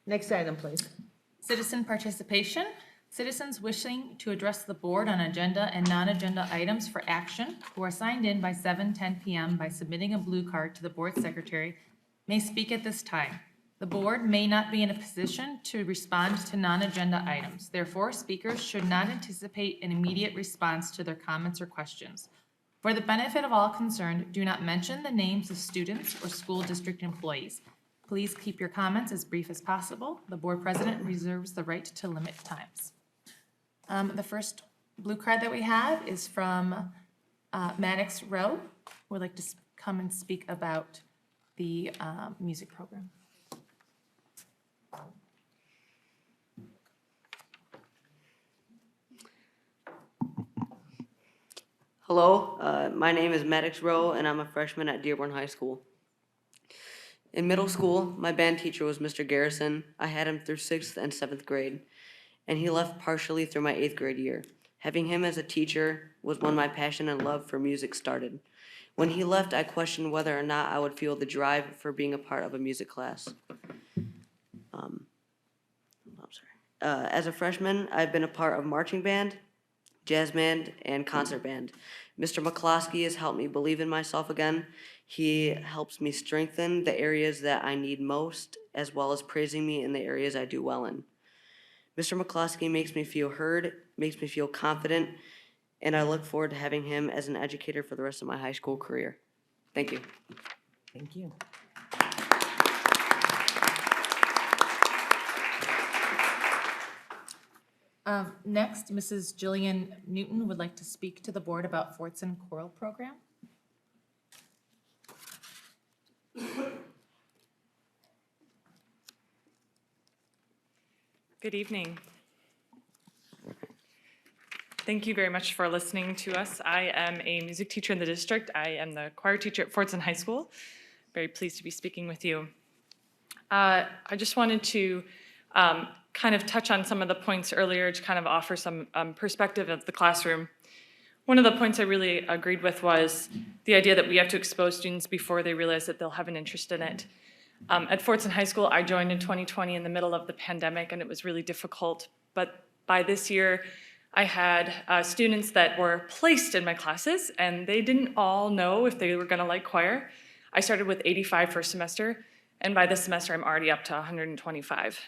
Next item, please. Citizen participation. Citizens wishing to address the board on agenda and non-agenda items for action who are signed in by 7:10 p.m. by submitting a blue card to the board secretary may speak at this time. The board may not be in a position to respond to non-agenda items. Therefore, speakers should not anticipate an immediate response to their comments or questions. For the benefit of all concerned, do not mention the names of students or school district employees. Please keep your comments as brief as possible. The board president reserves the right to limit times. The first blue card that we have is from Maddox Rowe, who would like to come and speak about the music program. Hello, my name is Maddox Rowe, and I'm a freshman at Dearborn High School. In middle school, my band teacher was Mr. Garrison. I had him through 6th and 7th grade, and he left partially through my 8th grade year. Having him as a teacher was when my passion and love for music started. When he left, I questioned whether or not I would feel the drive for being a part of a music class. As a freshman, I've been a part of marching band, jazz band, and concert band. Mr. McCloskey has helped me believe in myself again. He helps me strengthen the areas that I need most, as well as praising me in the areas I do well in. Mr. McCloskey makes me feel heard, makes me feel confident, and I look forward to having him as an educator for the rest of my high school career. Thank you. Thank you. Next, Mrs. Jillian Newton would like to speak to the board about Fortson Choral Program. Good evening. Thank you very much for listening to us. I am a music teacher in the district. I am the choir teacher at Fortson High School. Very pleased to be speaking with you. I just wanted to kind of touch on some of the points earlier to kind of offer some perspective of the classroom. One of the points I really agreed with was the idea that we have to expose students before they realize that they'll have an interest in it. At Fortson High School, I joined in 2020 in the middle of the pandemic, and it was really difficult. But by this year, I had students that were placed in my classes, and they didn't all know if they were going to like choir. I started with 85 first semester, and by this semester, I'm already up to 125.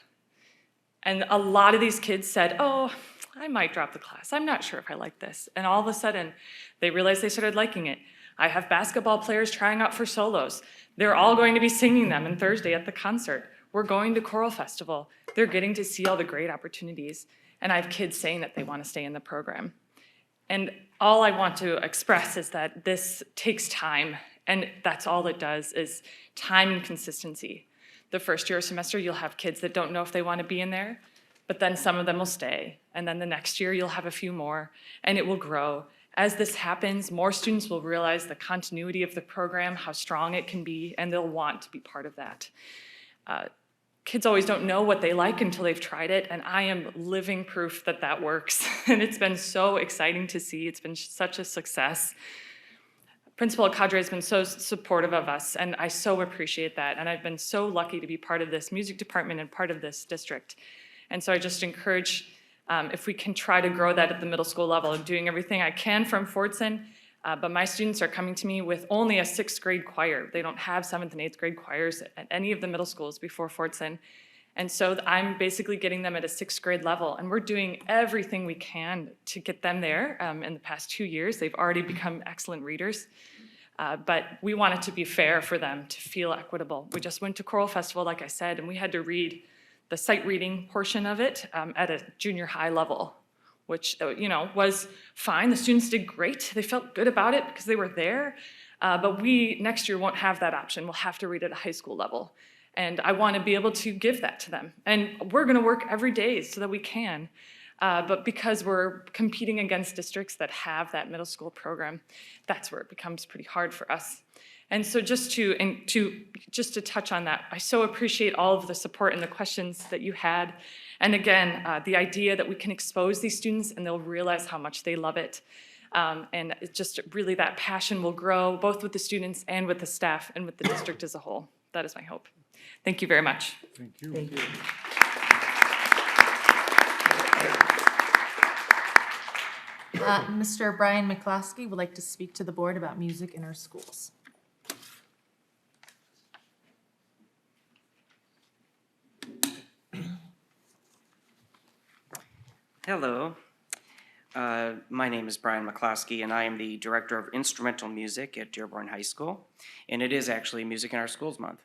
And a lot of these kids said, oh, I might drop the class. I'm not sure if I like this. And all of a sudden, they realized they started liking it. I have basketball players trying out for solos. They're all going to be singing them on Thursday at the concert. We're going to Choral Festival. They're getting to see all the great opportunities. And I have kids saying that they want to stay in the program. And all I want to express is that this takes time. And that's all it does is time and consistency. The first year or semester, you'll have kids that don't know if they want to be in there, but then some of them will stay. And then the next year, you'll have a few more, and it will grow. As this happens, more students will realize the continuity of the program, how strong it can be, and they'll want to be part of that. Kids always don't know what they like until they've tried it, and I am living proof that that works. And it's been so exciting to see. It's been such a success. Principal Cadre has been so supportive of us, and I so appreciate that. And I've been so lucky to be part of this music department and part of this district. And so I just encourage, if we can try to grow that at the middle school level. I'm doing everything I can from Fortson, but my students are coming to me with only a 6th grade choir. They don't have 7th and 8th grade choirs at any of the middle schools before Fortson. And so I'm basically getting them at a 6th grade level, and we're doing everything we can to get them there. In the past 2 years, they've already become excellent readers, but we want it to be fair for them, to feel equitable. We just went to Choral Festival, like I said, and we had to read the sight reading portion of it at a junior high level, which was fine. The students did great. They felt good about it because they were there, but we next year won't have that option. We'll have to read at a high school level. And I want to be able to give that to them. And we're going to work every day so that we can. But because we're competing against districts that have that middle school program, that's where it becomes pretty hard for us. And so just to touch on that, I so appreciate all of the support and the questions that you had. And again, the idea that we can expose these students and they'll realize how much they love it. And it's just really that passion will grow both with the students and with the staff and with the district as a whole. That is my hope. Thank you very much. Thank you. Thank you. Mr. Brian McCloskey would like to speak to the board about music in our schools. Hello, my name is Brian McCloskey, and I am the Director of Instrumental Music at Dearborn High School, and it is actually Music in Our Schools Month.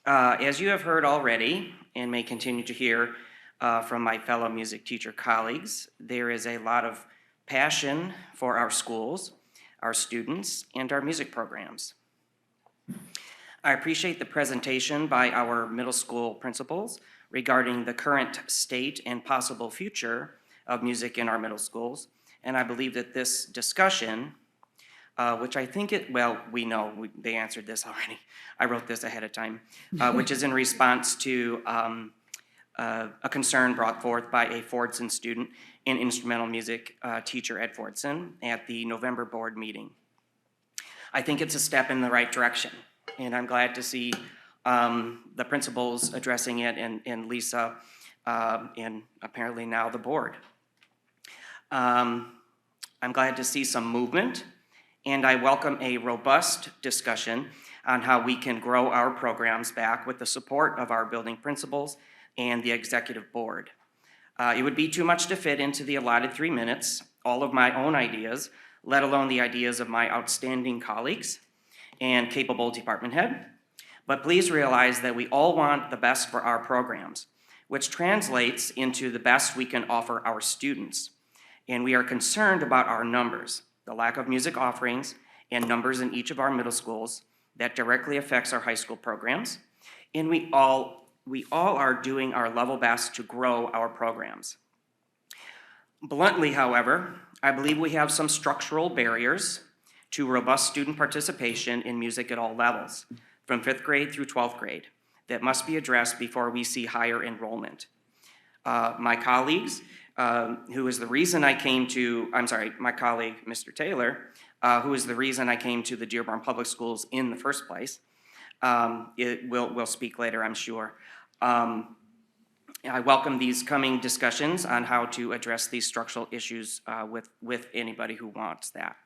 As you have heard already, and may continue to hear from my fellow music teacher colleagues, there is a lot of passion for our schools, our students, and our music programs. I appreciate the presentation by our middle school principals regarding the current state and possible future of music in our middle schools. And I believe that this discussion, which I think we know, they answered this already. I wrote this ahead of time, which is in response to a concern brought forth by a Fordson student and instrumental music teacher at Fordson at the November board meeting. I think it's a step in the right direction, and I'm glad to see the principals addressing it, and Lisa, and apparently now the board. I'm glad to see some movement, and I welcome a robust discussion on how we can grow our programs back with the support of our building principals and the executive board. It would be too much to fit into the allotted 3 minutes, all of my own ideas, let alone the ideas of my outstanding colleagues and capable department head. But please realize that we all want the best for our programs, which translates into the best we can offer our students. And we are concerned about our numbers, the lack of music offerings and numbers in each of our middle schools that directly affects our high school programs. And we all are doing our level best to grow our programs. Bluntly, however, I believe we have some structural barriers to robust student participation in music at all levels, from 5th grade through 12th grade, that must be addressed before we see higher enrollment. My colleagues, who is the reason I came to, my colleague, Mr. Taylor, who is the reason I came to the Dearborn Public Schools in the first place, will speak later, I'm sure. I welcome these coming discussions on how to address these structural issues with anybody who wants that.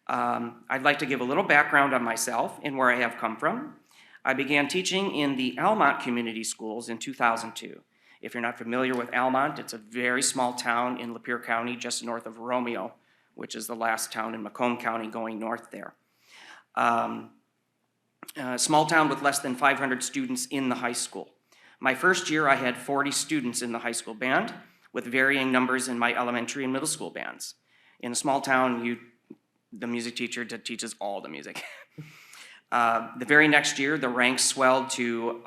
I'd like to give a little background on myself and where I have come from. I began teaching in the Almont Community Schools in 2002. If you're not familiar with Almont, it's a very small town in Lapeer County, just north of Romeo, which is the last town in Macomb County going north there. A small town with less than 500 students in the high school. My first year, I had 40 students in the high school band, with varying numbers in my elementary and middle school bands. In a small town, the music teacher teaches all the music. The very next year, the ranks swelled to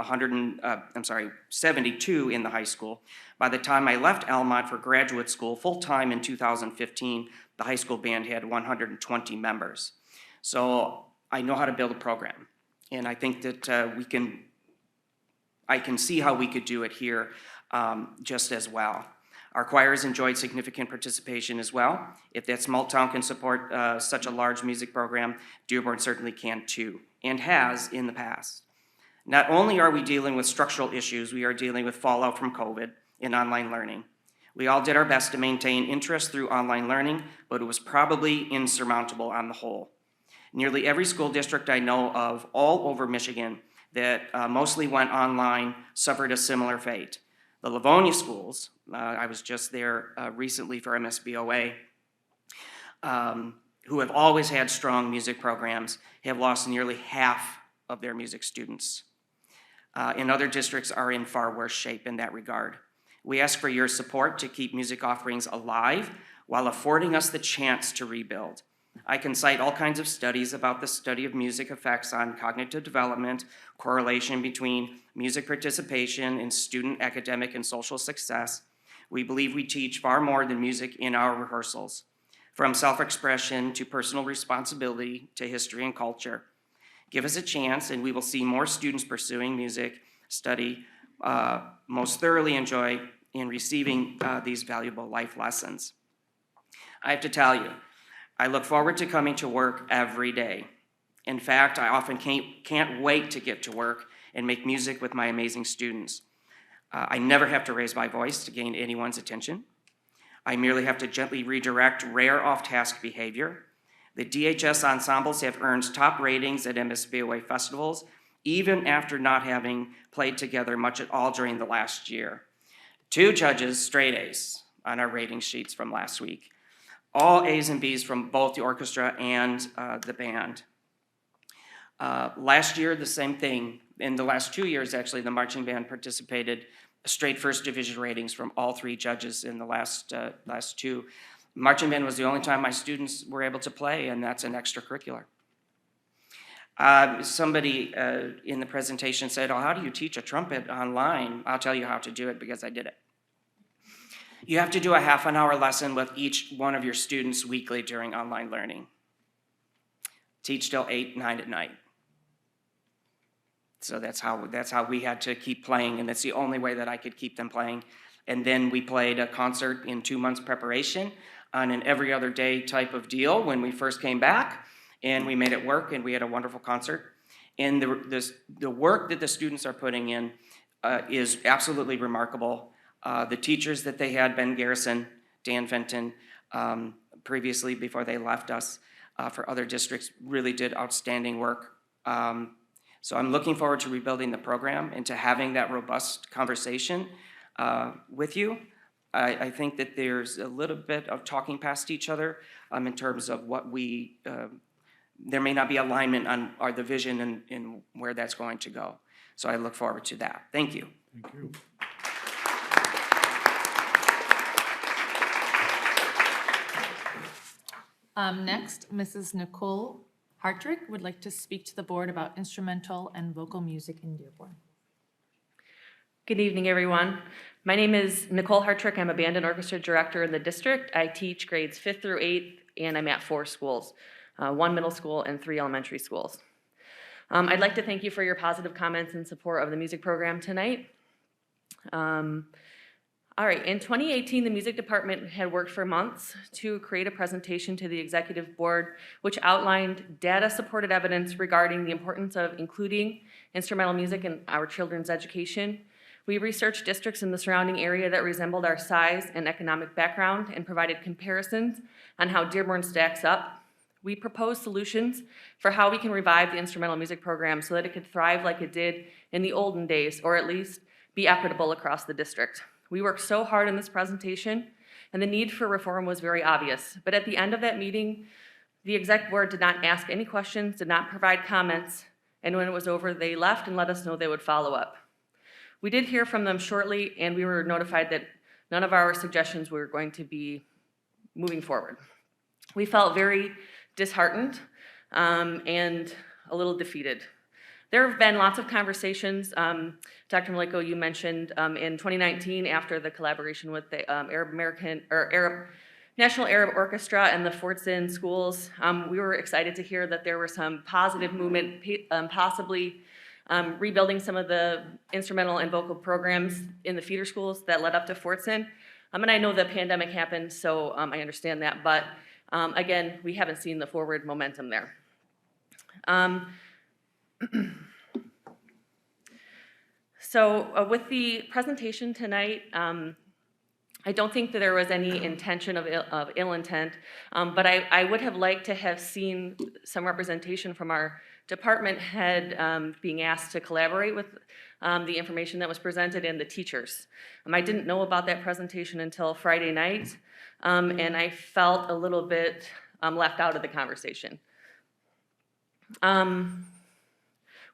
72 in the high school. By the time I left Almont for graduate school full-time in 2015, the high school band had 120 members. So I know how to build a program, and I think that I can see how we could do it here just as well. Our choirs enjoyed significant participation as well. If that small town can support such a large music program, Dearborn certainly can too, and has in the past. Not only are we dealing with structural issues, we are dealing with fallout from COVID and online learning. We all did our best to maintain interest through online learning, but it was probably insurmountable on the whole. Nearly every school district I know of all over Michigan that mostly went online suffered a similar fate. The Livonia schools, I was just there recently for MSBOA, who have always had strong music programs, have lost nearly half of their music students. And other districts are in far worse shape in that regard. We ask for your support to keep music offerings alive while affording us the chance to rebuild. I can cite all kinds of studies about the study of music effects on cognitive development, correlation between music participation in student academic and social success. We believe we teach far more than music in our rehearsals, from self-expression to personal responsibility to history and culture. Give us a chance and we will see more students pursuing music study, most thoroughly enjoy in receiving these valuable life lessons. I have to tell you, I look forward to coming to work every day. In fact, I often can't wait to get to work and make music with my amazing students. I never have to raise my voice to gain anyone's attention. I merely have to gently redirect rare off-task behavior. The DHS ensembles have earned top ratings at MSBOA festivals, even after not having played together much at all during the last year. 2 judges, straight A's on our rating sheets from last week. All A's and B's from both the orchestra and the band. Last year, the same thing. In the last 2 years, actually, the marching band participated straight first division ratings from all 3 judges in the last 2. Marching band was the only time my students were able to play, and that's an extracurricular. Somebody in the presentation said, oh, how do you teach a trumpet online? I'll tell you how to do it because I did it. You have to do a half-an-hour lesson with each one of your students weekly during online learning. Teach till 8, 9 at night. So that's how we had to keep playing, and that's the only way that I could keep them playing. And then we played a concert in 2 months preparation on an every other day type of deal when we first came back, and we made it work, and we had a wonderful concert. And the work that the students are putting in is absolutely remarkable. The teachers that they had, Ben Garrison, Dan Fenton, previously before they left us for other districts, really did outstanding work. So I'm looking forward to rebuilding the program and to having that robust conversation with you. I think that there's a little bit of talking past each other in terms of what there may not be alignment on the vision and where that's going to go. So I look forward to that. Thank you. Thank you. Next, Mrs. Nicole Hartrick would like to speak to the board about instrumental and vocal music in Dearborn. Good evening, everyone. My name is Nicole Hartrick. I'm a band and orchestra director in the district. I teach grades 5th through 8th, and I'm at 4 schools, 1 middle school and 3 elementary schools. I'd like to thank you for your positive comments and support of the music program tonight. All right, in 2018, the music department had worked for months to create a presentation to the executive board, which outlined data-supported evidence regarding the importance of including instrumental music in our children's education. We researched districts in the surrounding area that resembled our size and economic background and provided comparisons on how Dearborn stacks up. We proposed solutions for how we can revive the instrumental music program so that it could thrive like it did in the olden days, or at least be equitable across the district. We worked so hard in this presentation, and the need for reform was very obvious. But at the end of that meeting, the exec board did not ask any questions, did not provide comments, and when it was over, they left and let us know they would follow up. We did hear from them shortly, and we were notified that none of our suggestions were going to be moving forward. We felt very disheartened and a little defeated. There have been lots of conversations. Dr. Maliko, you mentioned in 2019, after the collaboration with the National Arab Orchestra and the Fordson schools, we were excited to hear that there were some positive movement, possibly rebuilding some of the instrumental and vocal programs in the feeder schools that led up to Fordson. And I know the pandemic happened, so I understand that, but again, we haven't seen the forward momentum there. So with the presentation tonight, I don't think that there was any intention of ill intent, but I would have liked to have seen some representation from our department head being asked to collaborate with the information that was presented and the teachers. I didn't know about that presentation until Friday night, and I felt a little bit left out of the conversation.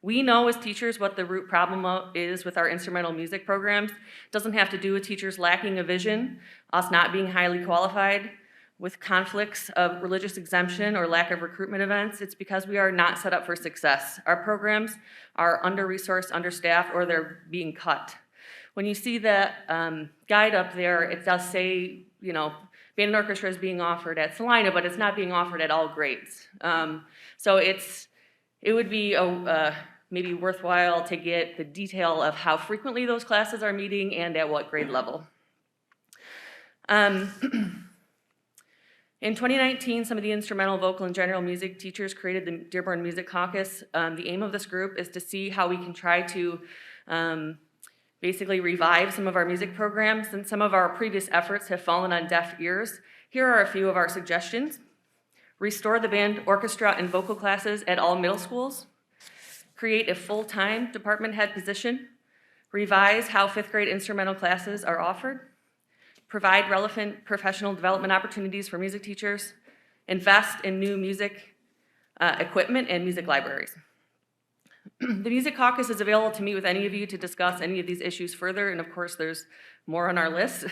We know as teachers what the root problem is with our instrumental music programs. It doesn't have to do with teachers lacking a vision, us not being highly qualified, with conflicts of religious exemption or lack of recruitment events. It's because we are not set up for success. Our programs are under-resourced, understaffed, or they're being cut. When you see the guide up there, it does say, you know, band and orchestra is being offered at Salina, but it's not being offered at all grades. So it would be maybe worthwhile to get the detail of how frequently those classes are meeting and at what grade level. In 2019, some of the instrumental, vocal, and general music teachers created the Dearborn Music Caucus. The aim of this group is to see how we can try to basically revive some of our music programs, and some of our previous efforts have fallen on deaf ears. Here are a few of our suggestions. Restore the band, orchestra, and vocal classes at all middle schools. Create a full-time department head position. Revise how fifth grade instrumental classes are offered. Provide relevant professional development opportunities for music teachers. Invest in new music equipment and music libraries. The Music Caucus is available to meet with any of you to discuss any of these issues further, and of course, there's more on our list.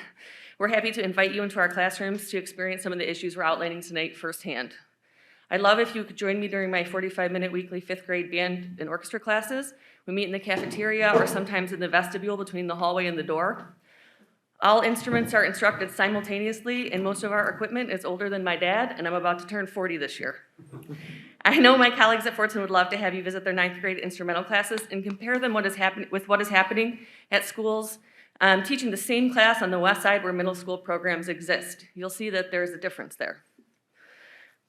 We're happy to invite you into our classrooms to experience some of the issues we're outlining tonight firsthand. I'd love if you could join me during my 45-minute weekly fifth grade band and orchestra classes. We meet in the cafeteria or sometimes in the vestibule between the hallway and the door. All instruments are instructed simultaneously, and most of our equipment is older than my dad, and I'm about to turn 40 this year. I know my colleagues at Fordson would love to have you visit their 9th grade instrumental classes and compare them with what is happening at schools teaching the same class on the west side where middle school programs exist. You'll see that there's a difference there.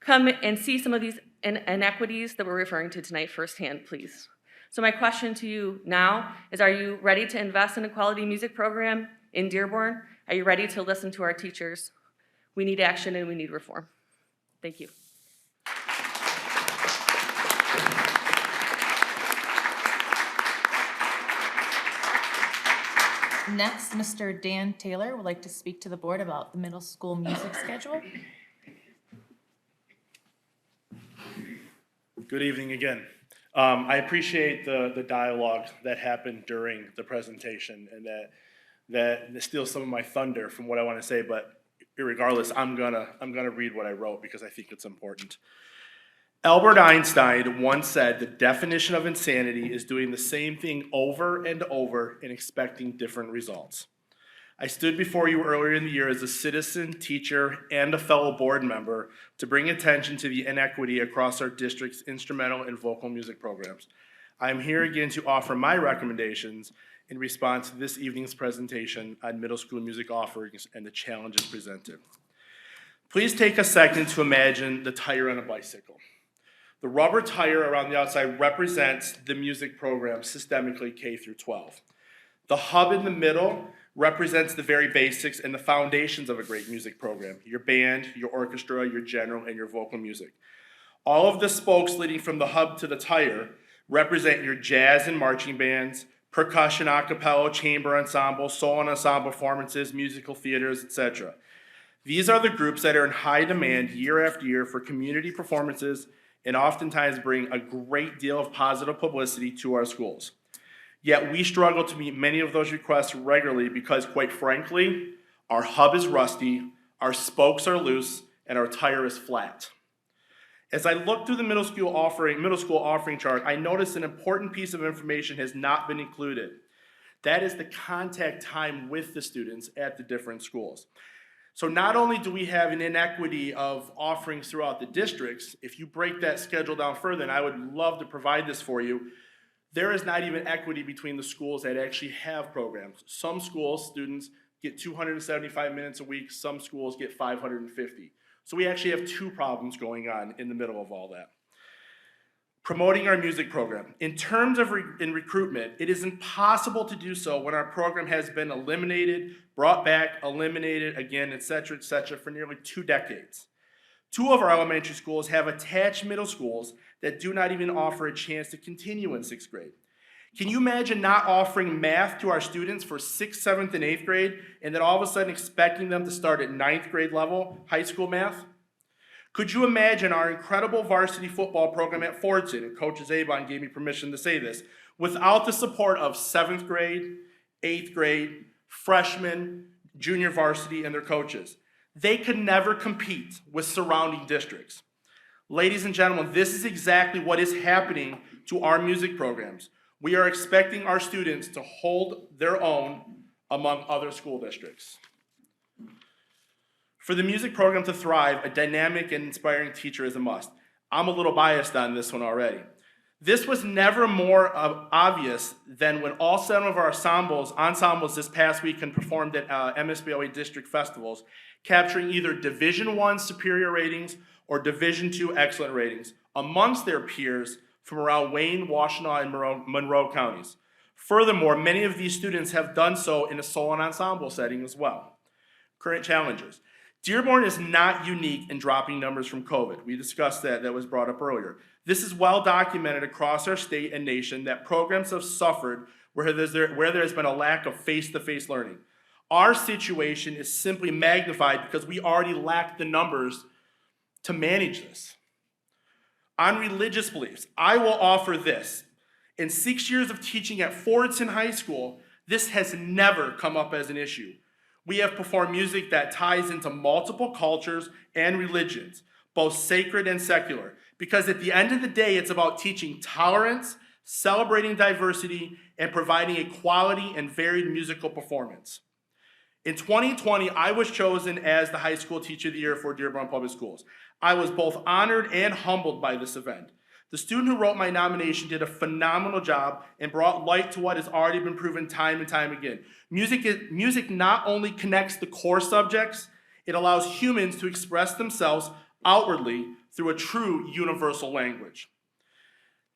Come and see some of these inequities that we're referring to tonight firsthand, please. So my question to you now is, are you ready to invest in a quality music program in Dearborn? Are you ready to listen to our teachers? We need action and we need reform. Thank you. Next, Mr. Dan Taylor would like to speak to the board about the middle school music schedule. Good evening again. I appreciate the dialogue that happened during the presentation, and that steals some of my thunder from what I want to say, but regardless, I'm gonna read what I wrote because I think it's important. Albert Einstein once said the definition of insanity is doing the same thing over and over and expecting different results. I stood before you earlier in the year as a citizen, teacher, and a fellow board member to bring attention to the inequity across our district's instrumental and vocal music programs. I am here again to offer my recommendations in response to this evening's presentation on middle school music offerings and the challenges presented. Please take a second to imagine the tire on a bicycle. The rubber tire around the outside represents the music program systemically K through 12. The hub in the middle represents the very basics and the foundations of a great music program: your band, your orchestra, your general, and your vocal music. All of the spokes leading from the hub to the tire represent your jazz and marching bands, percussion, a cappella, chamber ensemble, solo and ensemble performances, musical theaters, etc. These are the groups that are in high demand year after year for community performances and oftentimes bring a great deal of positive publicity to our schools. Yet we struggle to meet many of those requests regularly because, quite frankly, our hub is rusty, our spokes are loose, and our tire is flat. As I look through the middle school offering chart, I notice an important piece of information has not been included. That is the contact time with the students at the different schools. So not only do we have an inequity of offerings throughout the districts, if you break that schedule down further, and I would love to provide this for you, there is not even equity between the schools that actually have programs. Some schools, students get 275 minutes a week, some schools get 550. So we actually have two problems going on in the middle of all that. Promoting our music program. In terms of recruitment, it is impossible to do so when our program has been eliminated, brought back, eliminated again, etc., for nearly 2 decades. 2 of our elementary schools have attached middle schools that do not even offer a chance to continue in 6th grade. Can you imagine not offering math to our students for 6th, 7th, and 8th grade, and then all of a sudden expecting them to start at 9th grade level high school math? Could you imagine our incredible varsity football program at Fordson, and Coach Zabon gave me permission to say this, without the support of 7th grade, 8th grade, freshmen, junior varsity, and their coaches? They could never compete with surrounding districts. Ladies and gentlemen, this is exactly what is happening to our music programs. We are expecting our students to hold their own among other school districts. For the music program to thrive, a dynamic and inspiring teacher is a must. I'm a little biased on this one already. This was never more obvious than when all 7 of our ensembles this past weekend performed at MSBOA district festivals, capturing either Division I superior ratings or Division II excellent ratings amongst their peers from around Wayne, Washtenaw, and Monroe counties. Furthermore, many of these students have done so in a solo and ensemble setting as well. Current challenges. Dearborn is not unique in dropping numbers from COVID. We discussed that was brought up earlier. This is well documented across our state and nation that programs have suffered where there has been a lack of face-to-face learning. Our situation is simply magnified because we already lack the numbers to manage this. On religious beliefs, I will offer this. In 6 years of teaching at Fordson High School, this has never come up as an issue. We have performed music that ties into multiple cultures and religions, both sacred and secular, because at the end of the day, it's about teaching tolerance, celebrating diversity, and providing a quality and varied musical performance. In 2020, I was chosen as the High School Teacher of the Year for Dearborn Public Schools. I was both honored and humbled by this event. The student who wrote my nomination did a phenomenal job and brought light to what has already been proven time and time again. Music not only connects the core subjects, it allows humans to express themselves outwardly through a true universal language.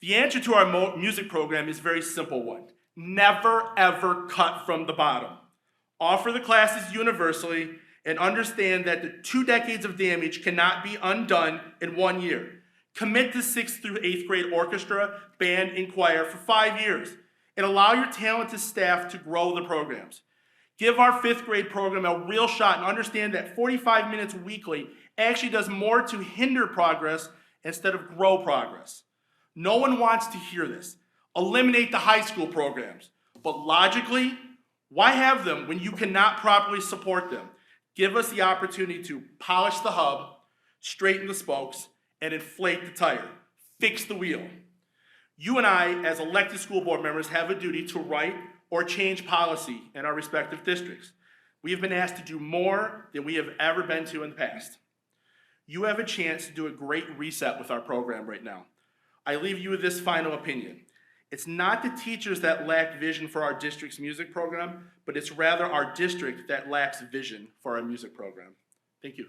The answer to our music program is a very simple one. Never, ever cut from the bottom. Offer the classes universally and understand that the 2 decades of damage cannot be undone in 1 year. Commit to 6th through 8th grade orchestra, band, and choir for 5 years, and allow your talented staff to grow the programs. Give our 5th grade program a real shot and understand that 45 minutes weekly actually does more to hinder progress instead of grow progress. No one wants to hear this. Eliminate the high school programs. But logically, why have them when you cannot properly support them? Give us the opportunity to polish the hub, straighten the spokes, and inflate the tire. Fix the wheel. You and I, as elected school board members, have a duty to write or change policy in our respective districts. We have been asked to do more than we have ever been to in the past. You have a chance to do a great reset with our program right now. I leave you with this final opinion. It's not the teachers that lack vision for our district's music program, but it's rather our district that lacks vision for our music program. Thank you.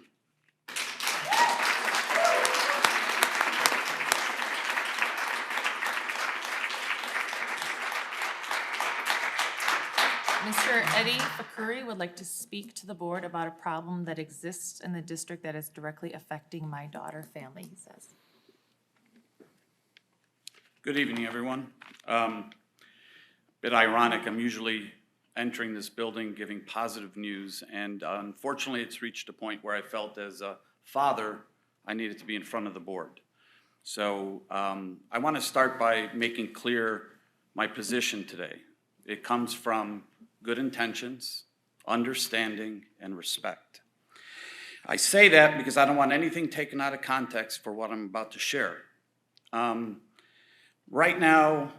Mr. Eddie Fakuri would like to speak to the board about a problem that exists in the district that is directly affecting my daughter family, he says. Good evening, everyone. Bit ironic, I'm usually entering this building giving positive news, and unfortunately it's reached a point where I felt as a father I needed to be in front of the board. So I want to start by making clear my position today. It comes from good intentions, understanding, and respect. I say that because I don't want anything taken out of context for what I'm about to share. Right now,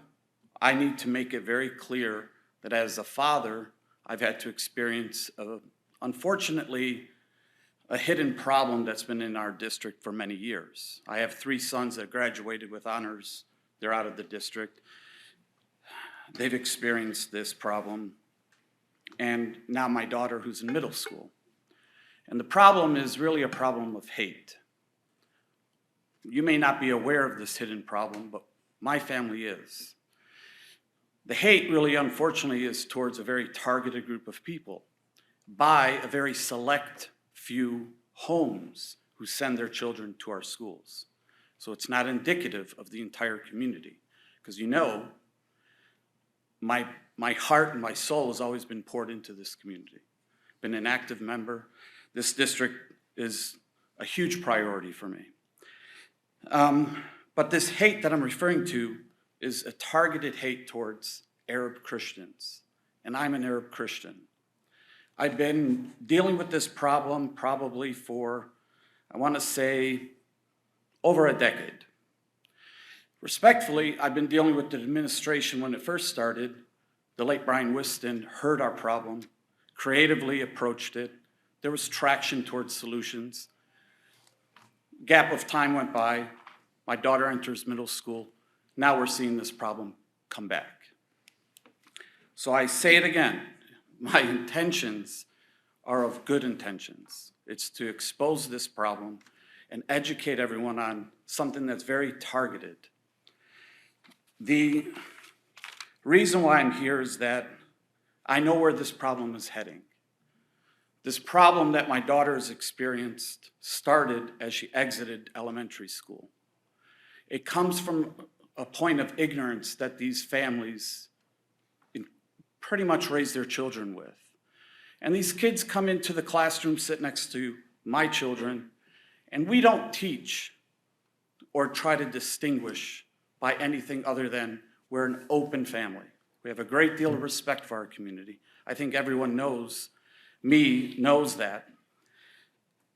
I need to make it very clear that as a father, I've had to experience, unfortunately, a hidden problem that's been in our district for many years. I have 3 sons that graduated with honors. They're out of the district. They've experienced this problem. And now my daughter who's in middle school. And the problem is really a problem of hate. You may not be aware of this hidden problem, but my family is. The hate really, unfortunately, is towards a very targeted group of people by a very select few homes who send their children to our schools. So it's not indicative of the entire community, because you know, my heart and my soul has always been poured into this community. Been an active member. This district is a huge priority for me. But this hate that I'm referring to is a targeted hate towards Arab Christians, and I'm an Arab Christian. I've been dealing with this problem probably for, I want to say, over a decade. Respectfully, I've been dealing with the administration when it first started. The late Brian Whiston heard our problem, creatively approached it. There was traction towards solutions. Gap of time went by. My daughter enters middle school. Now we're seeing this problem come back. So I say it again, my intentions are of good intentions. It's to expose this problem and educate everyone on something that's very targeted. The The reason why I'm here is that I know where this problem is heading. This problem that my daughter has experienced started as she exited elementary school. It comes from a point of ignorance that these families pretty much raise their children with. And these kids come into the classroom, sit next to my children, and we don't teach or try to distinguish by anything other than we're an open family. We have a great deal of respect for our community. I think everyone knows that.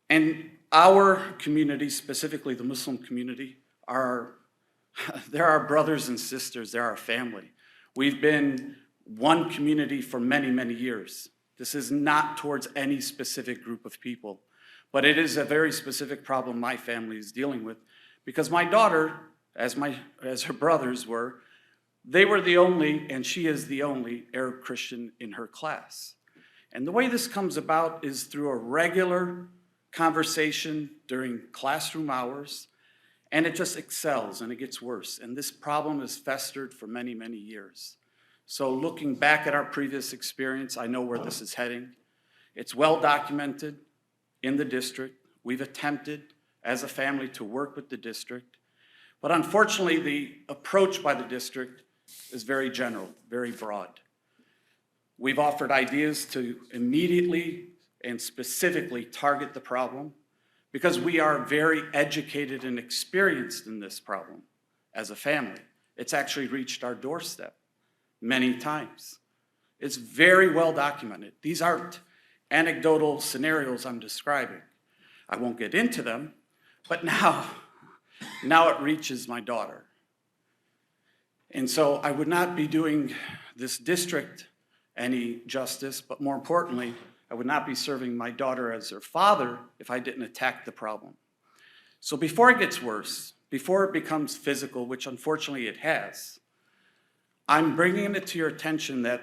And our community, specifically the Muslim community, they're our brothers and sisters, they're our family. We've been one community for many, many years. This is not towards any specific group of people, but it is a very specific problem my family is dealing with, because my daughter, as her brothers were, they were the only, and she is the only Arab Christian in her class. And the way this comes about is through a regular conversation during classroom hours, and it just excels and it gets worse. And this problem has festered for many, many years. So looking back at our previous experience, I know where this is heading. It's well documented in the district. We've attempted as a family to work with the district, but unfortunately the approach by the district is very general, very broad. We've offered ideas to immediately and specifically target the problem because we are very educated and experienced in this problem as a family. It's actually reached our doorstep many times. It's very well documented. These aren't anecdotal scenarios I'm describing. I won't get into them, but now it reaches my daughter. And so I would not be doing this district any justice, but more importantly, I would not be serving my daughter as her father if I didn't attack the problem. So before it gets worse, before it becomes physical, which unfortunately it has, I'm bringing it to your attention that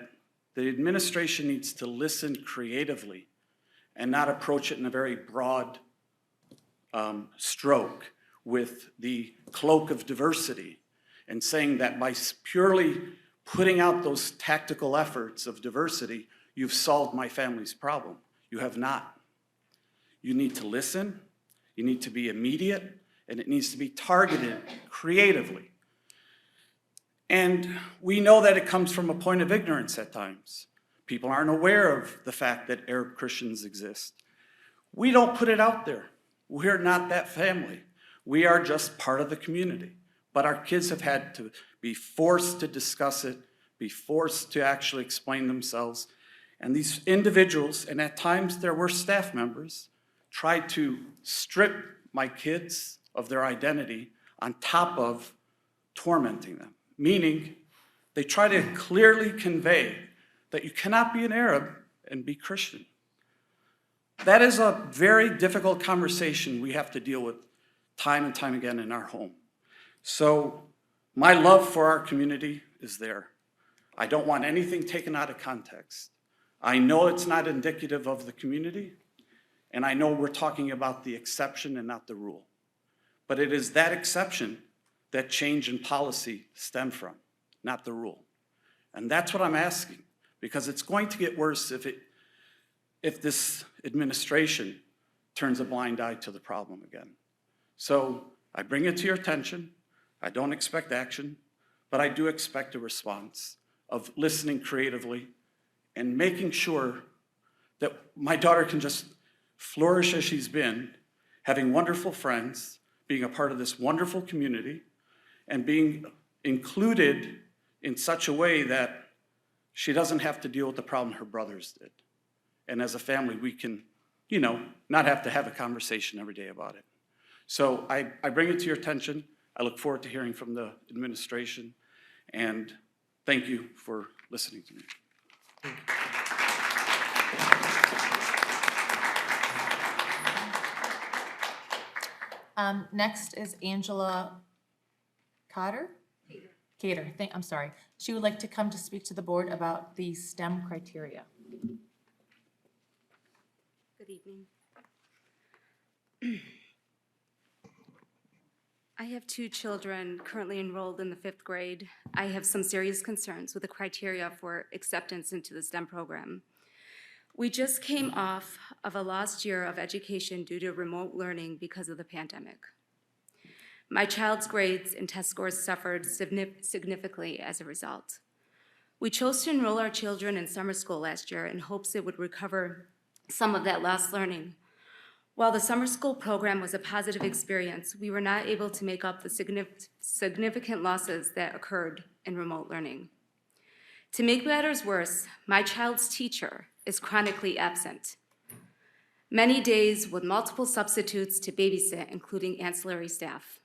the administration needs to listen creatively and not approach it in a very broad stroke with the cloak of diversity and saying that by purely putting out those tactical efforts of diversity, you've solved my family's problem. You have not. You need to listen, you need to be immediate, and it needs to be targeted creatively. And we know that it comes from a point of ignorance at times. People aren't aware of the fact that Arab Christians exist. We don't put it out there. We're not that family. We are just part of the community. But our kids have had to be forced to discuss it, be forced to actually explain themselves. And these individuals, and at times there were staff members, tried to strip my kids of their identity on top of tormenting them. Meaning, they try to clearly convey that you cannot be an Arab and be Christian. That is a very difficult conversation we have to deal with time and time again in our home. So my love for our community is there. I don't want anything taken out of context. I know it's not indicative of the community, and I know we're talking about the exception and not the rule. But it is that exception that change in policy stem from, not the rule. And that's what I'm asking, because it's going to get worse if this administration turns a blind eye to the problem again. So I bring it to your attention. I don't expect action, but I do expect a response of listening creatively and making sure that my daughter can just flourish as she's been, having wonderful friends, being a part of this wonderful community, and being included in such a way that she doesn't have to deal with the problem her brothers did. And as a family, we can, not have to have a conversation every day about it. So I bring it to your attention. I look forward to hearing from the administration, and thank you for listening to me. Next is Angela Cater. I'm sorry. She would like to come to speak to the board about the STEM criteria. Good evening. I have 2 children currently enrolled in the 5th grade. I have some serious concerns with the criteria for acceptance into the STEM program. We just came off of a lost year of education due to remote learning because of the pandemic. My child's grades and test scores suffered significantly as a result. We chose to enroll our children in summer school last year in hopes it would recover some of that lost learning. While the summer school program was a positive experience, we were not able to make up the significant losses that occurred in remote learning. To make matters worse, my child's teacher is chronically absent. Many days with multiple substitutes to babysit, including ancillary staff.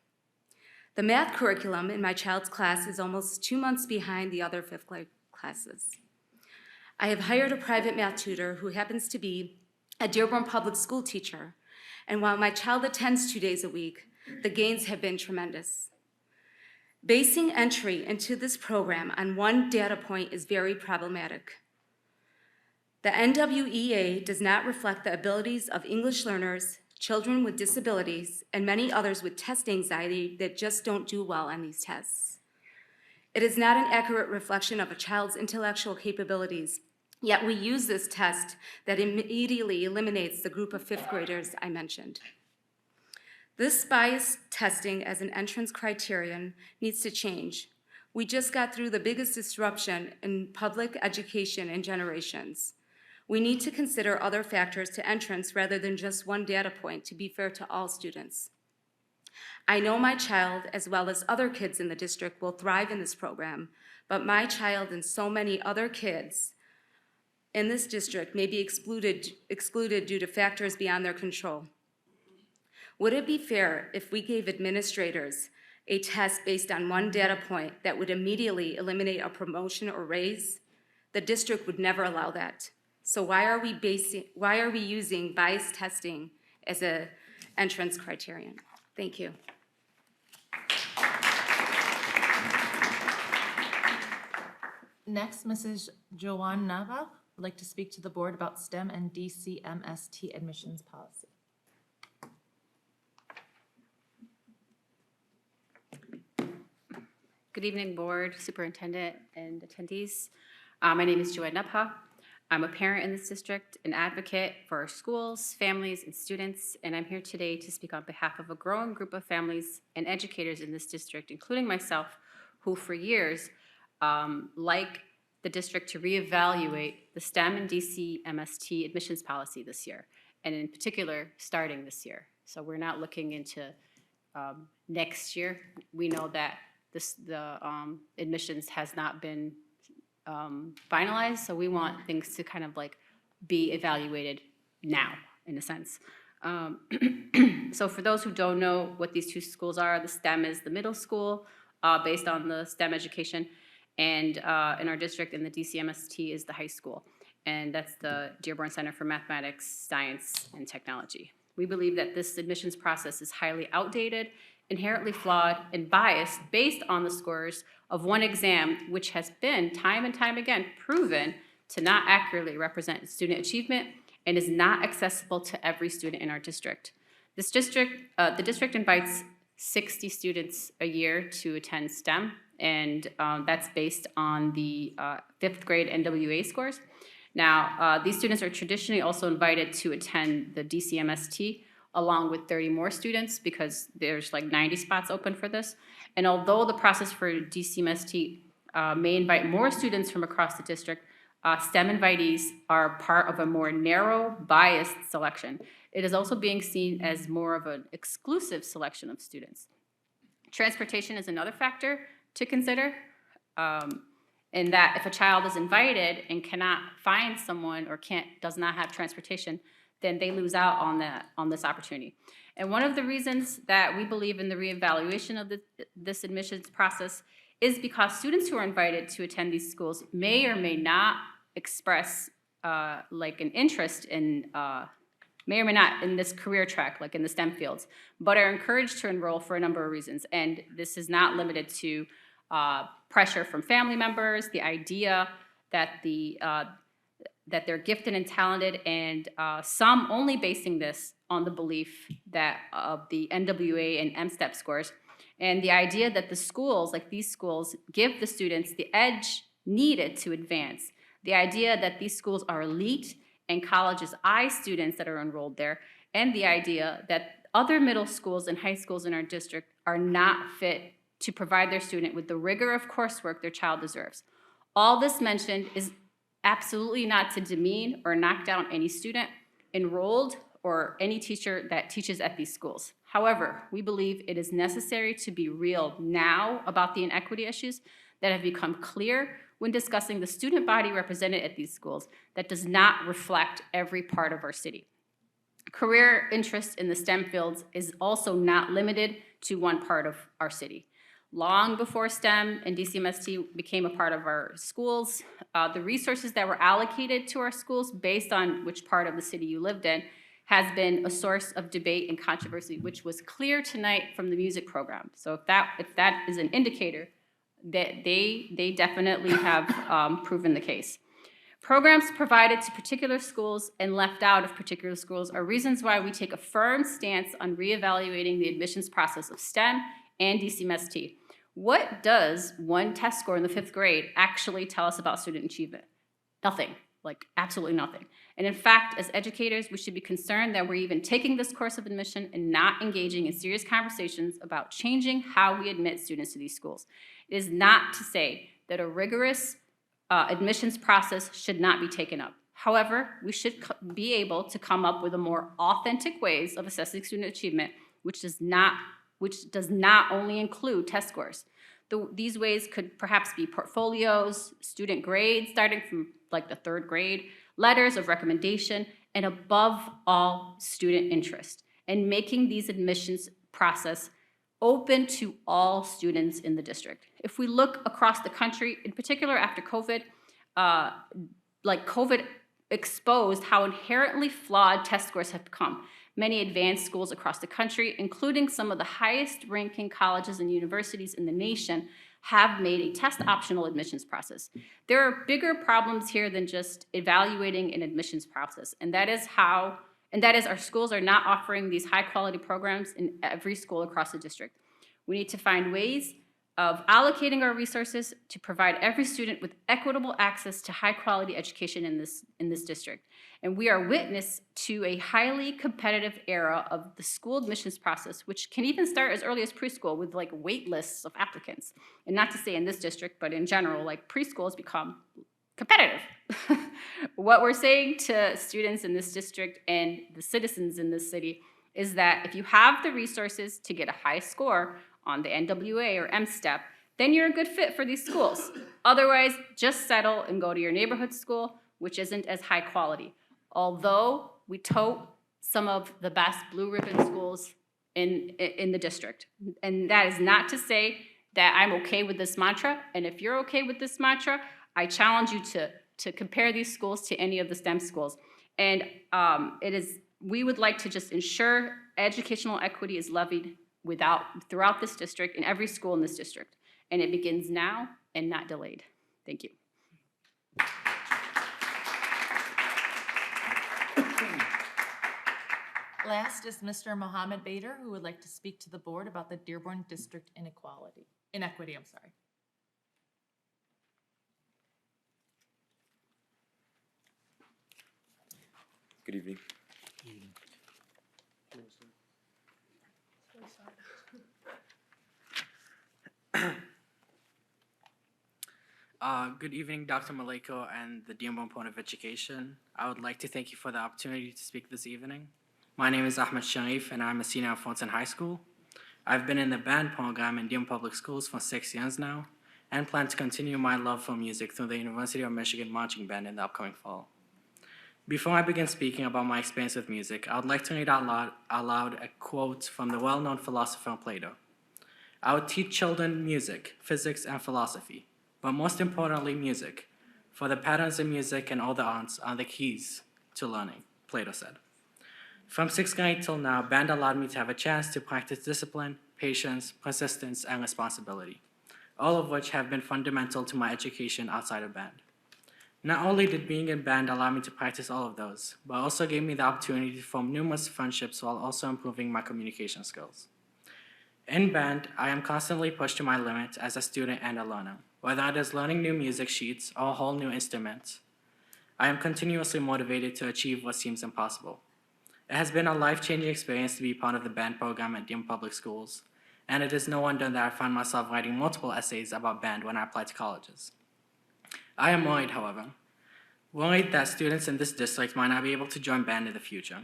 The math curriculum in my child's class is almost 2 months behind the other 5th grade classes. I have hired a private math tutor who happens to be a Dearborn public school teacher, and while my child attends 2 days a week, the gains have been tremendous. Basing entry into this program on one data point is very problematic. The NWEA does not reflect the abilities of English learners, children with disabilities, and many others with test anxiety that just don't do well on these tests. It is not an accurate reflection of a child's intellectual capabilities, yet we use this test that immediately eliminates the group of 5th graders I mentioned. This biased testing as an entrance criterion needs to change. We just got through the biggest disruption in public education in generations. We need to consider other factors to entrance rather than just one data point to be fair to all students. I know my child, as well as other kids in the district, will thrive in this program, but my child and so many other kids in this district may be excluded due to factors beyond their control. Would it be fair if we gave administrators a test based on one data point that would immediately eliminate a promotion or raise? The district would never allow that. So why are we using biased testing as an entrance criterion? Thank you. Next, Mrs. Joanne Nava would like to speak to the board about STEM and DCMST admissions policy. Good evening, board, superintendent, and attendees. My name is Joanne Nupha. I'm a parent in this district, an advocate for our schools, families, and students, and I'm here today to speak on behalf of a growing group of families and educators in this district, including myself, who for years like the district to reevaluate the STEM and DCMST admissions policy this year, and in particular, starting this year. So we're not looking into next year. We know that the admissions has not been finalized, so we want things to kind of like be evaluated now, in a sense. So for those who don't know what these 2 schools are, the STEM is the middle school based on the STEM education, and in our district, and the DCMST is the high school, and that's the Dearborn Center for Mathematics, Science, and Technology. We believe that this admissions process is highly outdated, inherently flawed, and biased based on the scores of one exam, which has been time and time again proven to not accurately represent student achievement and is not accessible to every student in our district. This district, the district invites 60 students a year to attend STEM, and that's based on the 5th grade NWA scores. Now, these students are traditionally also invited to attend the DCMST along with 30 more students because there's like 90 spots open for this. And although the process for DCMST may invite more students from across the district, STEM invitees are part of a more narrow, biased selection. It is also being seen as more of an exclusive selection of students. Transportation is another factor to consider, in that if a child is invited and cannot find someone or does not have transportation, then they lose out on this opportunity. And one of the reasons that we believe in the reevaluation of this admissions process is because students who are invited to attend these schools may or may not express like an interest in, may or may not in this career track, like in the STEM fields, but are encouraged to enroll for a number of reasons. And this is not limited to pressure from family members, the idea that that they're gifted and talented, and some only basing this on the belief that of the NWA and MSTEP scores, And the idea that the schools, like these schools, give the students the edge needed to advance. The idea that these schools are elite and colleges eye students that are enrolled there, and the idea that other middle schools and high schools in our district are not fit to provide their student with the rigor of coursework their child deserves. All this mentioned is absolutely not to demean or knock down any student enrolled or any teacher that teaches at these schools. However, we believe it is necessary to be real now about the inequity issues that have become clear when discussing the student body represented at these schools that does not reflect every part of our city. Career interest in the STEM fields is also not limited to one part of our city. Long before STEM and DCMST became a part of our schools, the resources that were allocated to our schools based on which part of the city you lived in has been a source of debate and controversy, which was clear tonight from the music program. So if that is an indicator, that they definitely have proven the case. Programs provided to particular schools and left out of particular schools are reasons why we take a firm stance on reevaluating the admissions process of STEM and DCMST. What does one test score in the 5th grade actually tell us about student achievement? Nothing, like absolutely nothing. And in fact, as educators, we should be concerned that we're even taking this course of admission and not engaging in serious conversations about changing how we admit students to these schools. It is not to say that a rigorous admissions process should not be taken up. However, we should be able to come up with a more authentic ways of assessing student achievement, which does not only include test scores. These ways could perhaps be portfolios, student grades starting from like the 3rd grade, letters of recommendation, and above all, student interest, and making these admissions process open to all students in the district. If we look across the country, in particular after COVID, COVID exposed how inherently flawed test scores have become. Many advanced schools across the country, including some of the highest ranking colleges and universities in the nation, have made a test optional admissions process. There are bigger problems here than just evaluating an admissions process, and that is our schools are not offering these high quality programs in every school across the district. We need to find ways of allocating our resources to provide every student with equitable access to high quality education in this district. And we are witness to a highly competitive era of the school admissions process, which can even start as early as preschool with like wait lists of applicants. And not to say in this district, but in general, like preschool has become competitive. What we're saying to students in this district and the citizens in this city is that if you have the resources to get a high score on the NWA or M-STEP, then you're a good fit for these schools. Otherwise, just settle and go to your neighborhood school, which isn't as high quality. Although we tote some of the best blue ribbon schools in the district. And that is not to say that I'm okay with this mantra. And if you're okay with this mantra, I challenge you to compare these schools to any of the STEM schools. And we would like to just ensure educational equity is levied throughout this district, in every school in this district. And it begins now and not delayed. Thank you. Last is Mr. Mohammed Bader, who would like to speak to the board about the Dearborn District inequity. Good evening. Good evening, Dr. Maleko and the Dearborn Board of Education. I would like to thank you for the opportunity to speak this evening. My name is Ahmed Sharif, and I'm a senior at Fulton High School. I've been in the band program in Dearborn Public Schools for 6 years now, and plan to continue my love for music through the University of Michigan Marching Band in the upcoming fall. Before I begin speaking about my experience with music, I would like to read out loud a quote from the well-known philosopher Plato. I would teach children music, physics, and philosophy, but most importantly, music, for the patterns in music and all the arts are the keys to learning, Plato said. From 6th grade till now, band allowed me to have a chance to practice discipline, patience, persistence, and responsibility, all of which have been fundamental to my education outside of band. Not only did being in band allow me to practice all of those, but also gave me the opportunity to form numerous friendships while also improving my communication skills. In band, I am constantly pushed to my limits as a student and a learner, whether it is learning new music sheets or a whole new instrument. I am continuously motivated to achieve what seems impossible. It has been a life-changing experience to be part of the band program at Dearborn Public Schools, and it is no wonder that I find myself writing multiple essays about band when I apply to colleges. I am worried, however, that students in this district might not be able to join band in the future.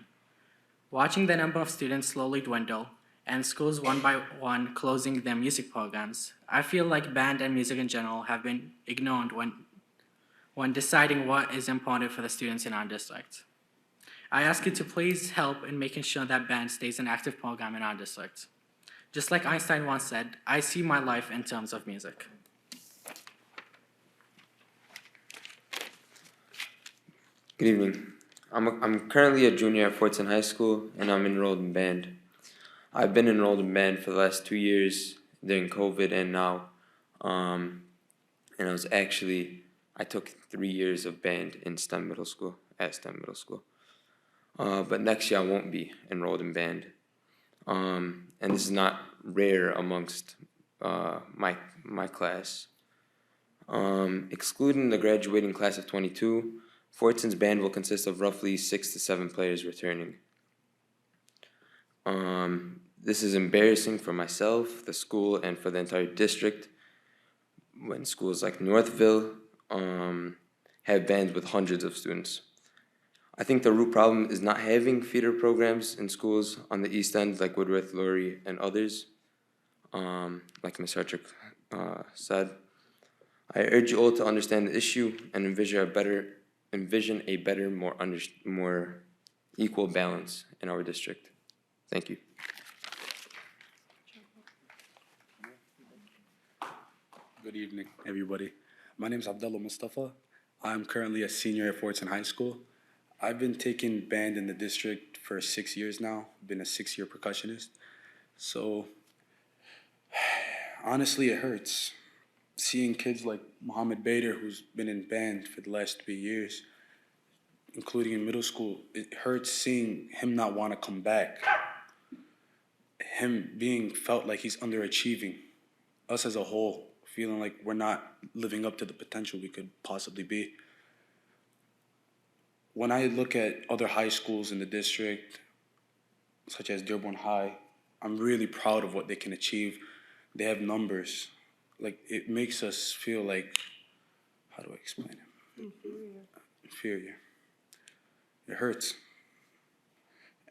Watching the number of students slowly dwindle and schools one by one closing their music programs, I feel like band and music in general have been ignored when deciding what is important for the students in our district. I ask you to please help in making sure that band stays an active program in our district. Just like Einstein once said, I see my life in terms of music. Good evening. I'm currently a junior at Fortson High School, and I'm enrolled in band. I've been enrolled in band for the last 2 years during COVID and now. And I took 3 years of band in STEM Middle School, at STEM Middle School. But next year I won't be enrolled in band. And this is not rare amongst my class. Excluding the graduating class of 22, Fortson's band will consist of roughly 6 to 7 players returning. This is embarrassing for myself, the school, and for the entire district when schools like Northville have bands with hundreds of students. I think the root problem is not having feeder programs in schools on the East End like Woodworth, Laurie, and others, like Ms. Hartrick said. I urge you all to understand the issue and envision a better, more equal balance in our district. Thank you. Good evening, everybody. My name is Abdullah Mustafa. I'm currently a senior at Fortson High School. I've been taking band in the district for 6 years now. Been a 6-year percussionist. So, honestly, it hurts. Seeing kids like Mohammed Bader, who's been in band for the last 3 years, including in middle school, it hurts seeing him not want to come back. Him being felt like he's underachieving. Us as a whole, feeling like we're not living up to the potential we could possibly be. When I look at other high schools in the district, such as Dearborn High, I'm really proud of what they can achieve. They have numbers. Like, it makes us feel like, how do I explain it? Inferior. It hurts.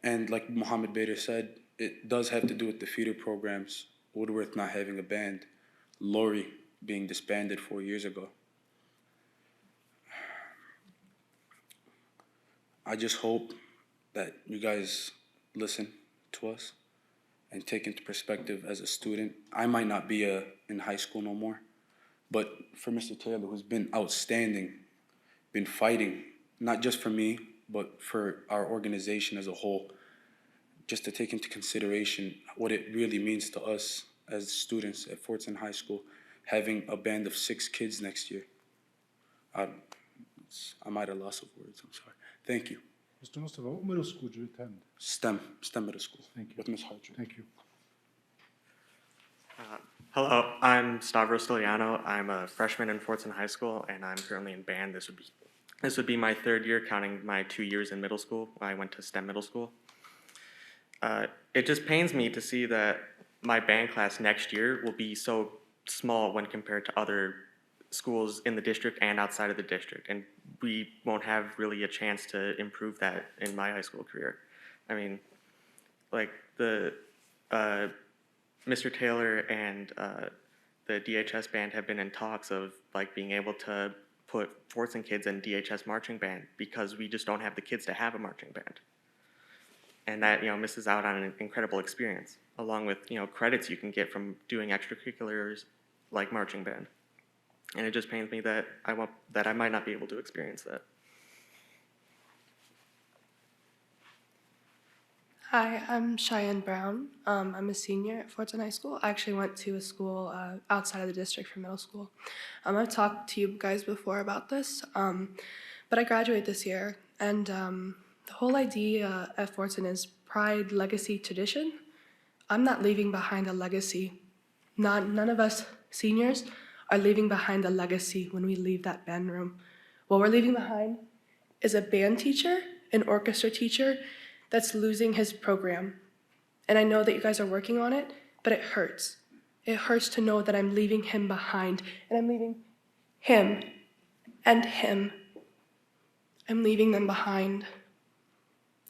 And like Mohammed Bader said, it does have to do with the feeder programs, Woodworth not having a band, Laurie being disbanded 4 years ago. I just hope that you guys listen to us and take into perspective as a student. I might not be in high school no more, but for Mr. Taylor, who's been outstanding, been fighting, not just for me, but for our organization as a whole, just to take into consideration what it really means to us as students at Fortson High School, having a band of 6 kids next year. I'm at a loss of words, I'm sorry. Thank you. Mr. Mustafa, what middle school did you attend? STEM Middle School. Thank you. With Ms. Hartrick. Thank you. Hello, I'm Stavros Stiliano. I'm a freshman in Fortson High School, and I'm currently in band. This would be my 3rd year, counting my 2 years in middle school. I went to STEM Middle School. It just pains me to see that my band class next year will be so small when compared to other schools in the district and outside of the district, and we won't have really a chance to improve that in my high school career. I mean, like Mr. Taylor and the DHS band have been in talks of like being able to put Fortson kids in DHS marching band because we just don't have the kids to have a marching band. And that, misses out on an incredible experience, along with, credits you can get from doing extracurriculars like marching band. And it just pains me that I might not be able to experience that. Hi, I'm Cheyenne Brown. I'm a senior at Fortson High School. I actually went to a school outside of the district for middle school. I've talked to you guys before about this, but I graduate this year, and the whole idea at Fortson is pride, legacy, tradition. I'm not leaving behind a legacy. None of us seniors are leaving behind a legacy when we leave that band room. What we're leaving behind is a band teacher, an orchestra teacher that's losing his program. And I know that you guys are working on it, but it hurts. It hurts to know that I'm leaving him behind, and I'm leaving him and him. I'm leaving them behind.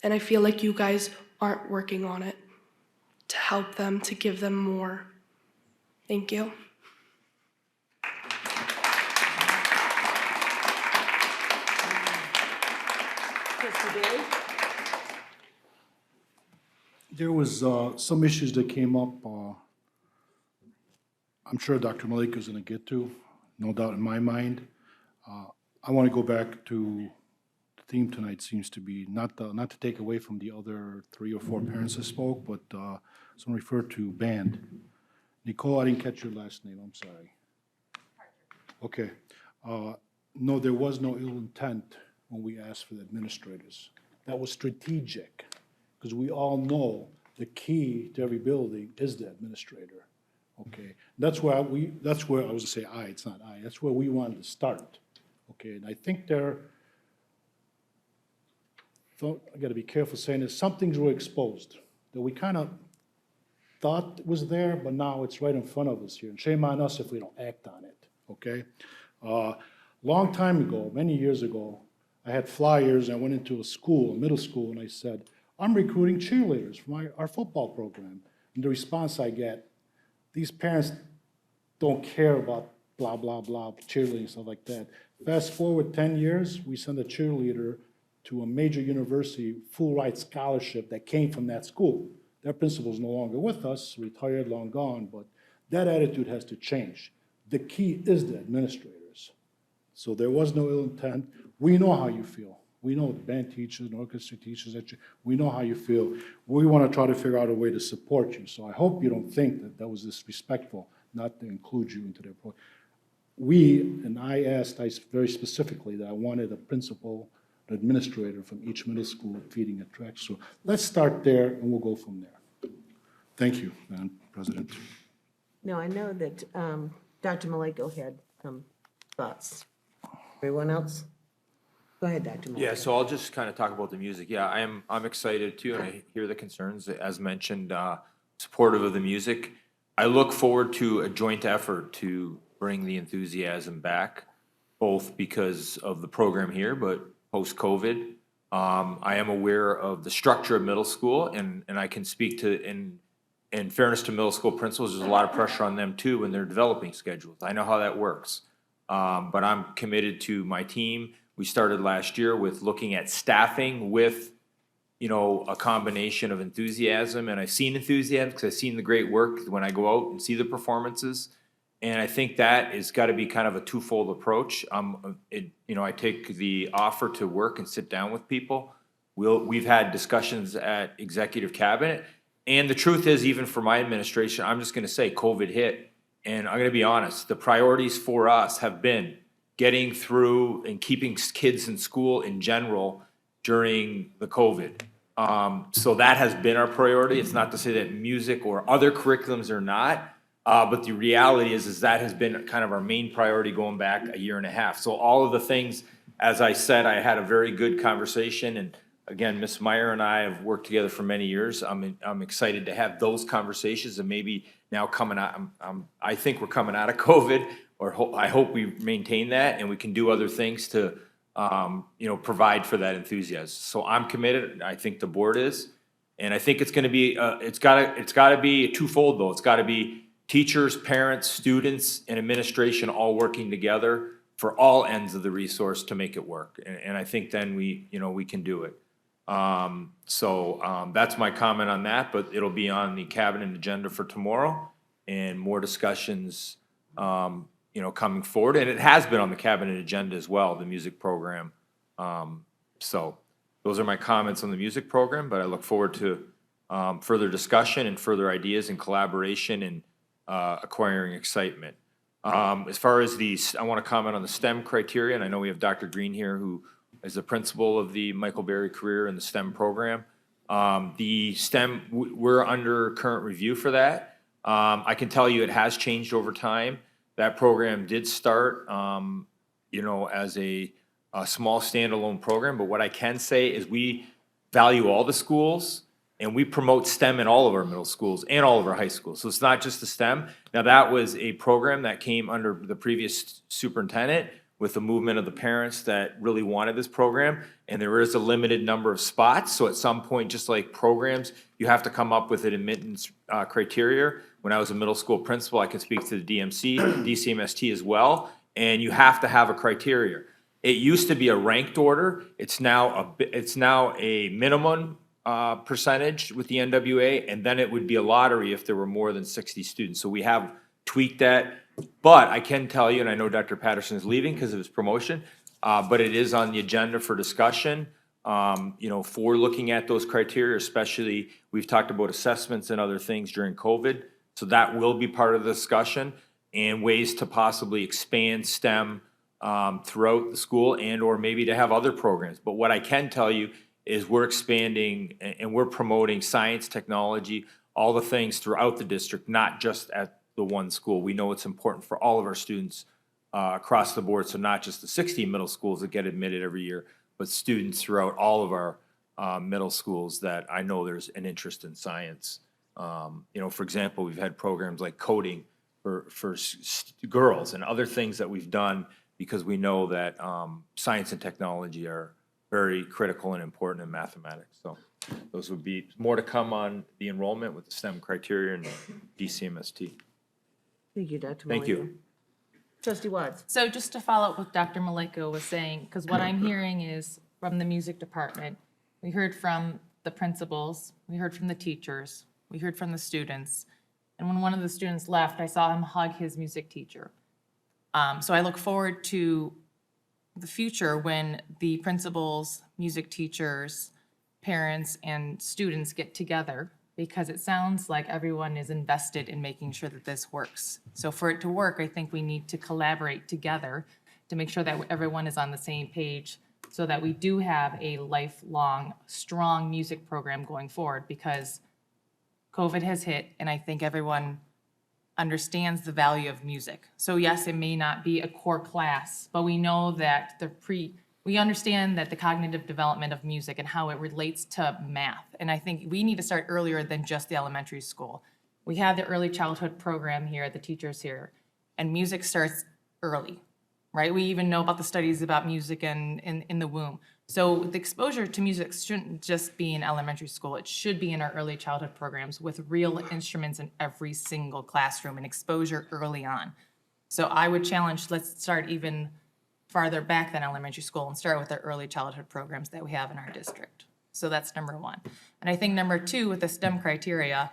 And I feel like you guys aren't working on it to help them, to give them more. Thank you. There was some issues that came up, I'm sure Dr. Malik is going to get to, no doubt in my mind. I want to go back to the theme tonight seems to be not to take away from the other 3 or 4 parents that spoke, but some refer to band. Nicole, I didn't catch your last name, I'm sorry. Okay. No, there was no ill intent when we asked for the administrators. That was strategic, because we all know the key to every building is the administrator. Okay, that's where I was gonna say I, it's not I, that's where we wanted to start. Okay, and I think I gotta be careful saying this, some things were exposed that we kind of thought was there, but now it's right in front of us here, and shame on us if we don't act on it, okay? Long time ago, many years ago, I had flyers, and I went into a school, a middle school, and I said, I'm recruiting cheerleaders for our football program. And the response I get, these parents don't care about blah, blah, blah, cheerleading, stuff like that. Fast forward 10 years, we send a cheerleader to a major university, full ride scholarship that came from that school. Their principal's no longer with us, retired, long gone, but that attitude has to change. The key is the administrators. So there was no ill intent. We know how you feel. We know the band teachers and orchestra teachers, we know how you feel. We want to try to figure out a way to support you. So I hope you don't think that that was disrespectful not to include you into their program. I asked very specifically that I wanted a principal, an administrator from each middle school feeding a track. So let's start there and we'll go from there. Thank you, Madam President. Now, I know that Dr. Maleko had some thoughts. Everyone else? Go ahead, Dr. Maleko. Yeah, so I'll just kind of talk about the music. Yeah, I'm excited too, and I hear the concerns, as mentioned, supportive of the music. I look forward to a joint effort to bring the enthusiasm back, both because of the program here, but post-COVID. I am aware of the structure of middle school, and I can speak to, in fairness to middle school principals, there's a lot of pressure on them too when they're developing schedules. I know how that works, but I'm committed to my team. We started last year with looking at staffing with, a combination of enthusiasm, and I've seen enthusiasm because I've seen the great work when I go out and see the performances. And I think that has got to be kind of a twofold approach. I take the offer to work and sit down with people. We've had discussions at executive cabinet, and the truth is, even for my administration, I'm just going to say COVID hit, and I'm going to be honest. The priorities for us have been getting through and keeping kids in school in general during the COVID. So that has been our priority. It's not to say that music or other curriculums are not, but the reality is that has been kind of our main priority going back a year and a half. So all of the things, as I said, I had a very good conversation, and again, Ms. Meyer and I have worked together for many years. I'm excited to have those conversations, and maybe now coming out, I think we're coming out of COVID, or I hope we maintain that, and we can do other things to, provide for that enthusiasm. So I'm committed. I think the board is, and I think it's going to be, it's got to be twofold though. It's got to be teachers, parents, students, and administration all working together for all ends of the resource to make it work. And I think then we can do it. That's my comment on that, but it'll be on the cabinet agenda for tomorrow, and more discussions, coming forward. And it has been on the cabinet agenda as well, the music program. So those are my comments on the music program, but I look forward to further discussion and further ideas and collaboration and acquiring excitement. As far as I want to comment on the STEM criteria, and I know we have Dr. Green here, who is the principal of the Michael Berry Career and the STEM program. The STEM, we're under current review for that. I can tell you it has changed over time. That program did start, as a small standalone program, but what I can say is we value all the schools, and we promote STEM in all of our middle schools and all of our high schools. So it's not just the STEM. Now, that was a program that came under the previous superintendent with the movement of the parents that really wanted this program, and there is a limited number of spots. So at some point, just like programs, you have to come up with an admittance criteria. When I was a middle school principal, I could speak to the DMC, DCMST as well, and you have to have a criteria. It used to be a ranked order. It's now a minimum percentage with the NWA, and then it would be a lottery if there were more than 60 students. So we have tweaked that, but I can tell you, and I know Dr. Patterson is leaving because of his promotion, but it is on the agenda for discussion, for looking at those criteria, especially we've talked about assessments and other things during COVID. So that will be part of the discussion and ways to possibly expand STEM throughout the school and or maybe to have other programs. But what I can tell you is we're expanding and we're promoting science, technology, all the things throughout the district, not just at the one school. We know it's important for all of our students across the board, so not just the 60 middle schools that get admitted every year, but students throughout all of our middle schools that I know there's an interest in science. For example, we've had programs like coding for girls and other things that we've done because we know that science and technology are very critical and important in mathematics. So those would be more to come on the enrollment with the STEM criteria and DCMST. Thank you, Dr. Maleko. Thank you. Trustee Watts. So just to follow up what Dr. Maleko was saying, because what I'm hearing is from the music department, we heard from the principals, we heard from the teachers, we heard from the students. And when one of the students left, I saw him hug his music teacher. So I look forward to the future when the principals, music teachers, parents, and students get together, because it sounds like everyone is invested in making sure that this works. So for it to work, I think we need to collaborate together to make sure that everyone is on the same page so that we do have a lifelong, strong music program going forward, because COVID has hit, and I think everyone understands the value of music. So yes, it may not be a core class, but we know that we understand that the cognitive development of music and how it relates to math. And I think we need to start earlier than just the elementary school. We have the early childhood program here, the teachers here, and music starts early, right? We even know about the studies about music in the womb. So the exposure to music shouldn't just be in elementary school. It should be in our early childhood programs with real instruments in every single classroom and exposure early on. So I would challenge, let's start even farther back than elementary school and start with the early childhood programs that we have in our district. So that's number one. And I think number two, with the STEM criteria,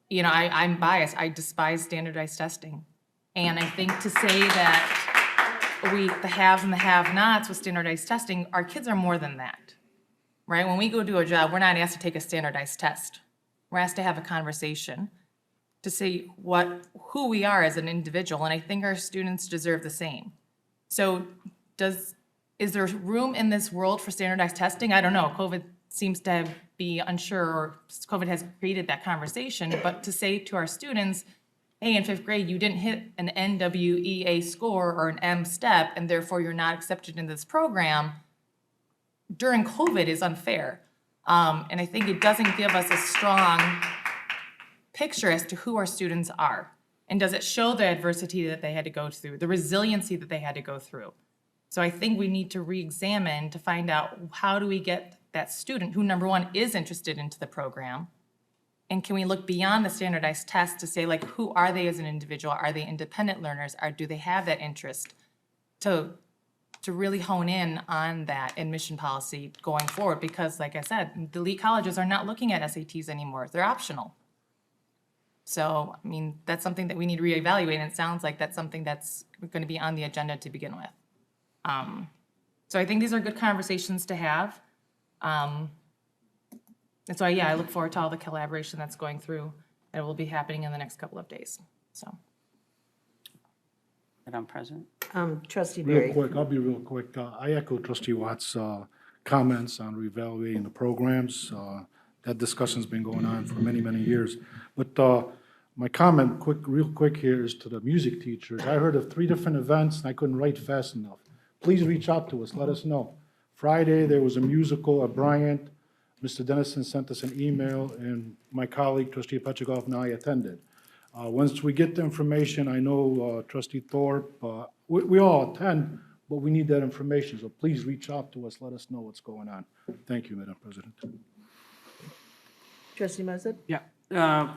I'm biased. I despise standardized testing. And I think to say that the haves and the have-nots with standardized testing, our kids are more than that, right? When we go do a job, we're not asked to take a standardized test. We're asked to have a conversation to see who we are as an individual, and I think our students deserve the same. So is there room in this world for standardized testing? I don't know. COVID seems to be unsure, or COVID has created that conversation, but to say to our students, hey, in 5th grade, you didn't hit an NWEA score or an M step, and therefore you're not accepted in this program during COVID is unfair. And I think it doesn't give us a strong picture as to who our students are. And does it show the adversity that they had to go through, the resiliency that they had to go through? So I think we need to re-examine to find out, how do we get that student who, number one, is interested into the program? And can we look beyond the standardized test to say, who are they as an individual? Are they independent learners? Or do they have that interest to really hone in on that admission policy going forward? Because like I said, the elite colleges are not looking at SATs anymore. They're optional. So, that's something that we need to reevaluate, and it sounds like that's something that's going to be on the agenda to begin with. So I think these are good conversations to have. And so, I look forward to all the collaboration that's going through that will be happening in the next couple of days. So, Madam President? Trustee Real Berry. quick, I'll be real quick. I echo Trustee Watts' comments on reevaluating the programs. That discussion's been going on for many, many years. But my comment, real quick here, is to the music teachers. I heard of 3 different events, and I couldn't write fast enough. Please reach out to us, let us know. Friday, there was a musical at Bryant. Mr. Dennison sent us an email, and my colleague, trustee Petrichoff, and I attended. Once we get the information, I know trustee Thorpe, we all attend, but we need that information, so please reach out to us, let us know what's going on. Thank you, Madam President. Trustee Mazza? Yeah,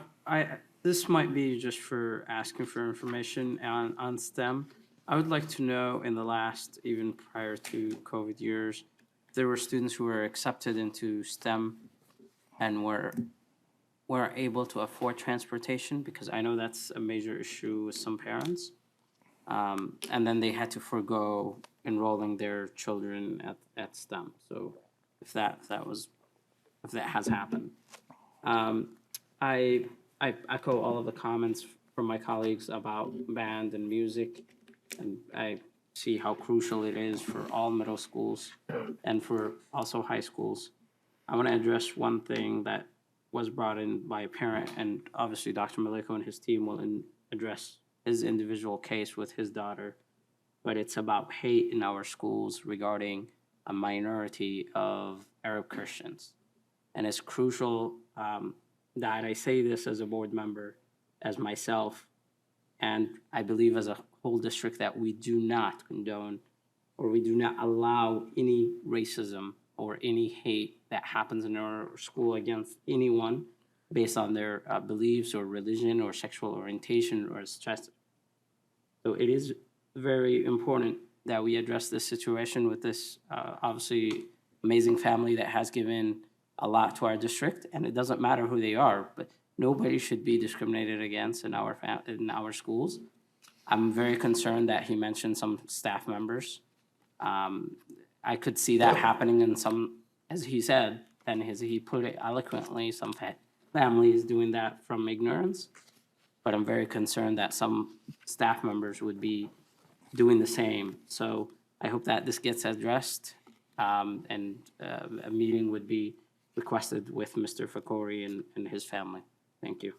this might be just for asking for information on STEM. I would like to know, in the last, even prior to COVID years, if there were students who were accepted into STEM and were able to afford transportation, because I know that's a major issue with some parents. And then they had to forego enrolling their children at STEM. So if that has happened. I echo all of the comments from my colleagues about band and music, and I see how crucial it is for all middle schools and for also high schools. I want to address one thing that was brought in by a parent, and obviously Dr. Maliko and his team will address his individual case with his daughter, but it's about hate in our schools regarding a minority of Arab Christians. And it's crucial that I say this as a board member, as myself, and I believe as a whole district, that we do not condone or we do not allow any racism or any hate that happens in our school against anyone based on their beliefs or religion or sexual orientation or stress. So it is very important that we address this situation with this obviously amazing family that has given a lot to our district, and it doesn't matter who they are, but nobody should be discriminated against in our schools. I'm very concerned that he mentioned some staff members. I could see that happening in some, as he said, and as he put it eloquently, some families doing that from ignorance. But I'm very concerned that some staff members would be doing the same. So I hope that this gets addressed, and a meeting would be requested with Mr. Fakori and his family. Thank you.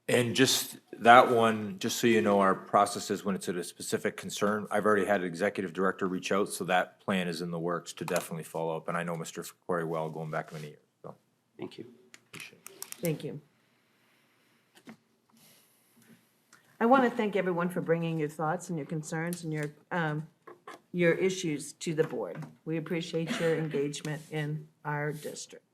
And just that one, just so you know, our process is when it's a specific concern. I've already had an executive director reach out, so that plan is in the works to definitely follow up. And I know Mr. Fakori well, going back many years, so. Thank you. Thank you. I want to thank everyone for bringing your thoughts and your concerns and your issues to the board. We appreciate your engagement in our district.